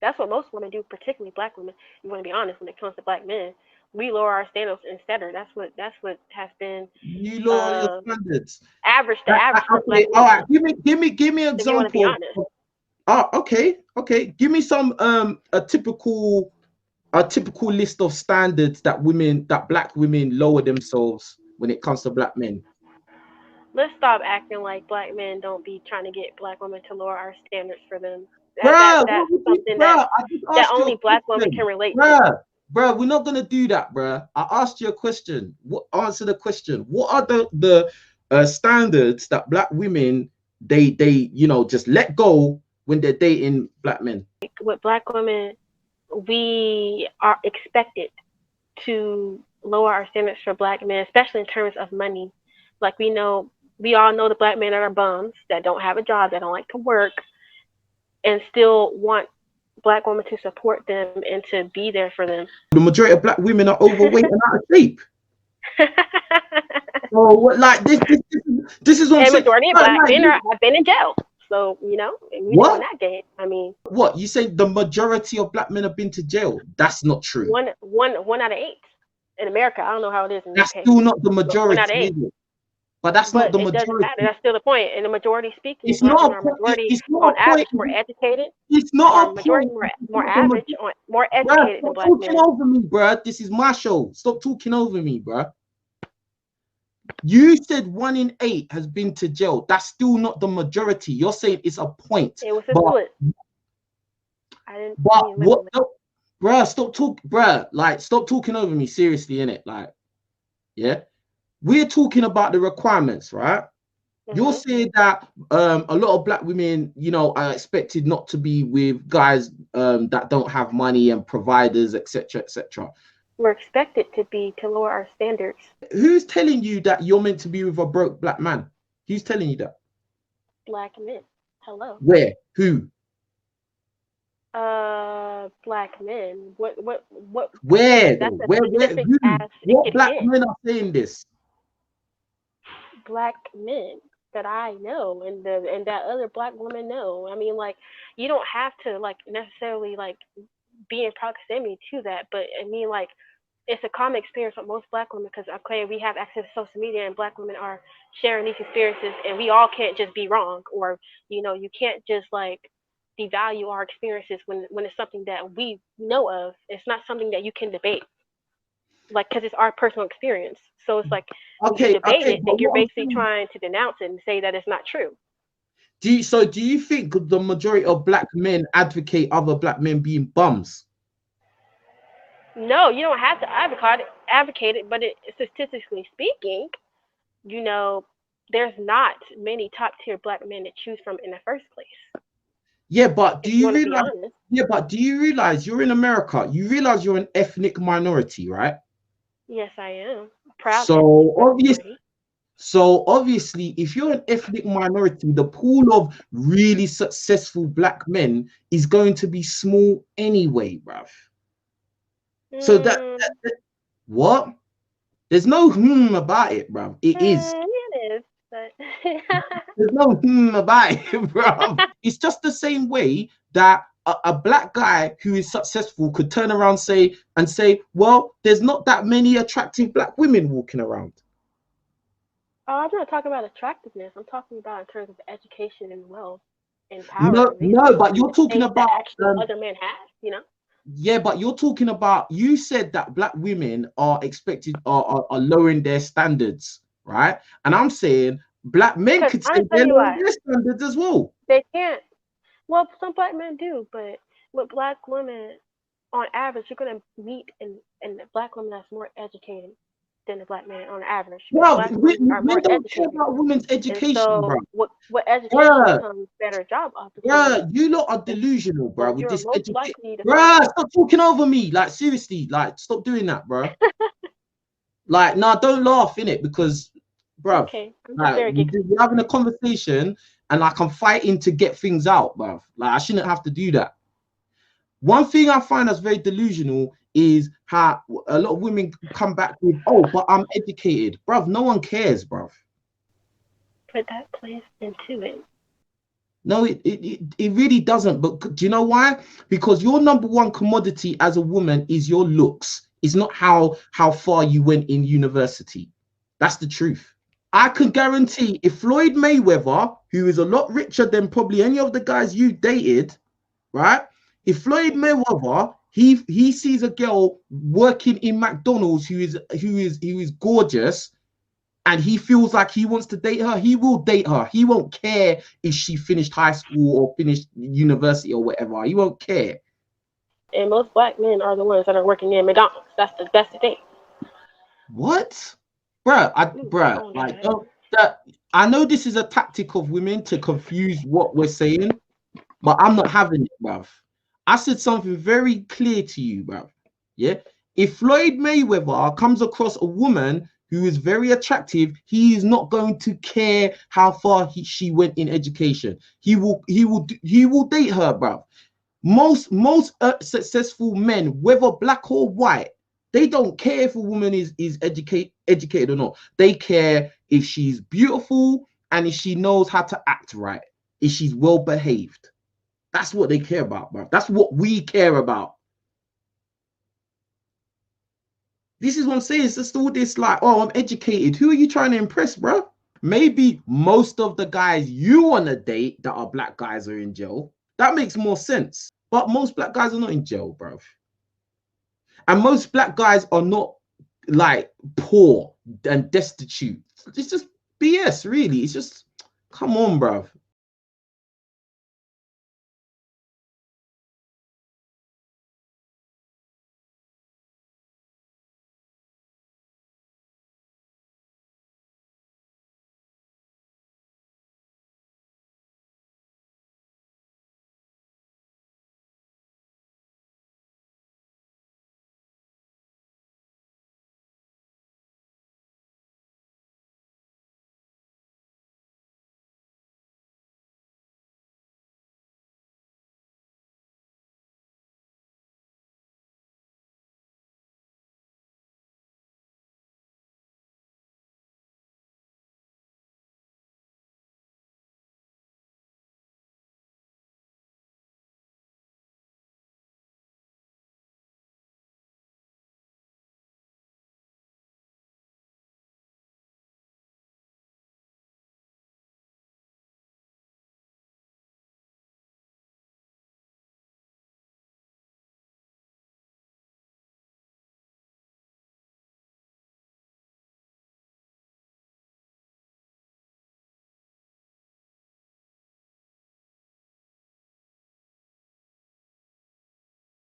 That's what most women do, particularly black women. You want to be honest when it comes to black men. We lower our standards instead. That's what has been You lower your uh, standards. average the average for black Okay, all right. women. Give me an If you want to be example. honest, Okay. Give me some a typical list of standards that black women lower themselves when it comes to black men. let's stop acting like black men don't be trying to get black women to lower our standards for them. That's something Bruh, I just that asked you a only black women can question. relate to. Bruh, we're not gonna do that, bruh. I asked you a question. Answer the question. What are the standards that black women they just let go when they're dating black men? With black women, we are expected to lower our standards for black men, especially in terms of money. Like we all know the black men that are bums, that don't have a job, that don't like to work, and still want black women to support them and to be there for them. The majority of black women are overweight and out of shape. So what, like this is what I'm And saying. majority of black Like, men have been in jail. So, and we know in what? that game. I mean, What you say? The majority of black men have been to jail? That's not true. one out of eight in America. I don't know how it is in the That's UK, still not the but one out majority, of eight. is it? But that's not But the it doesn't matter. majority. That's still the point. And the majority speaking, It's black not women a are point. majority It's not on a point. average more educated, It's are not a majority point. It's more not the average on more Bruh, educated than stop black talking men. over me, bruh. This is my show. Stop talking over me, bruh. You said 1 in 8 has been to jail. That's still not the majority. You're saying it's a point. It was a But split. I didn't but mean what literally. no, bruh, bruh, like stop talking over me seriously, innit? Like, yeah. We're talking about the requirements, right? You're Hmm. saying that a lot of black women, are expected not to be with guys that don't have money and providers, etc., etc. We're expected to lower our standards. Who's telling you that you're meant to be with a broke black man? Who's telling you that? Black men. Hello. Where? Who? Black men. What? Where That's though? as Where? specific Who? as it What could black get. men are saying this? Black men that I know and that other black women know. I mean, like, you don't have to like necessarily like be in proximity to that, but I mean, like, it's a common experience with most black women because okay, we have access to social media and black women are sharing these experiences, and we all can't just be wrong, or you can't just like devalue our experiences when it's something that we know of. It's not something that you can debate, like, because it's our personal experience. So it's like when you debate Okay, it, then but you're what I'm basically saying, trying to denounce it and say that it's not true. do you think the majority of black men advocate other black men being bums? No, you don't have to advocate it, but statistically speaking, you know, there's not many top tier black men to choose from in the first place. Yeah, but do If you you want to be realize? honest, Yeah, but do you realize you're in America? You realize you're an ethnic minority, right? yes, I am a proud ethnic So obvious. minority. So obviously, if you're an ethnic minority, the pool of really successful black men is going to be small anyway, bruv. So Mm, what? There's no about it, bruv. It is. it is, but There's no about it, bruv. It's just the same way that a black guy who is successful could turn around say, well, there's not that many attractive black women walking around. oh, I'm not talking about attractiveness. I'm talking about in terms of education and wealth and power No, and no, resources but and you're the talking things that about actually other men have. yeah, but you're talking about you said that black women are expected are lowering their standards, right? And I'm saying black men Because could I'm say gonna tell they're you lowering why their standards as well. they can't. Well, some black men do, but with black women, on average, you're gonna meet and a black woman that's more educated than the black man on average because Bro, black women are men more don't care educated, about women's and education, bro. so with education Bruh, comes better job opportunities, bruh, you lot are and delusional, bro, so with you're this most education. likely to Bruh, find. stop talking over me. Like, seriously, like, stop doing that, bro. Like, nah, don't laugh in it because, bruv, Okay, I'm just like, very giggly. we're having a conversation and like I'm fighting to get things out, bruv. Like, I shouldn't have to do that. One thing I find that's very delusional is how a lot of women come back with, oh, but I'm educated. Bruv, no one cares, bruv. But that plays into it. No, it really doesn't. But do you know why? Because your number one commodity as a woman is your looks. It's not how far you went in university. That's the truth. I can guarantee if Floyd Mayweather, who is a lot richer than probably any of the guys you dated, right? If Floyd Mayweather he sees a girl working in McDonald's who is gorgeous, and he feels like he wants to date her, he will date her. He won't care if she finished high school or finished university or whatever. He won't care. And most black men are the ones that are working in McDonald's. That's the thing. What, bruh? Ooh, my Bruh, phone like, died. that. I know this is a tactic of women to confuse what we're saying, but I'm not having it, bruv. I said something very clear to you, bruv. Yeah. If Floyd Mayweather comes across a woman who is very attractive, he is not going to care how far she went in education. He will date her, bruv. Most successful men, whether black or white, they don't care if a woman is educated or not. They care if she's beautiful and if she knows how to act right, if she's well behaved. That's what they care about, bro. That's what we care about. This is what I'm saying. It's just all this like, oh, I'm educated. Who are you trying to impress, bro? Maybe most of the guys you want to date that are black guys are in jail. That makes more sense. But most black guys are not in jail, bro. And most black guys are not like poor and destitute. It's just BS, really. It's just, come on, bro.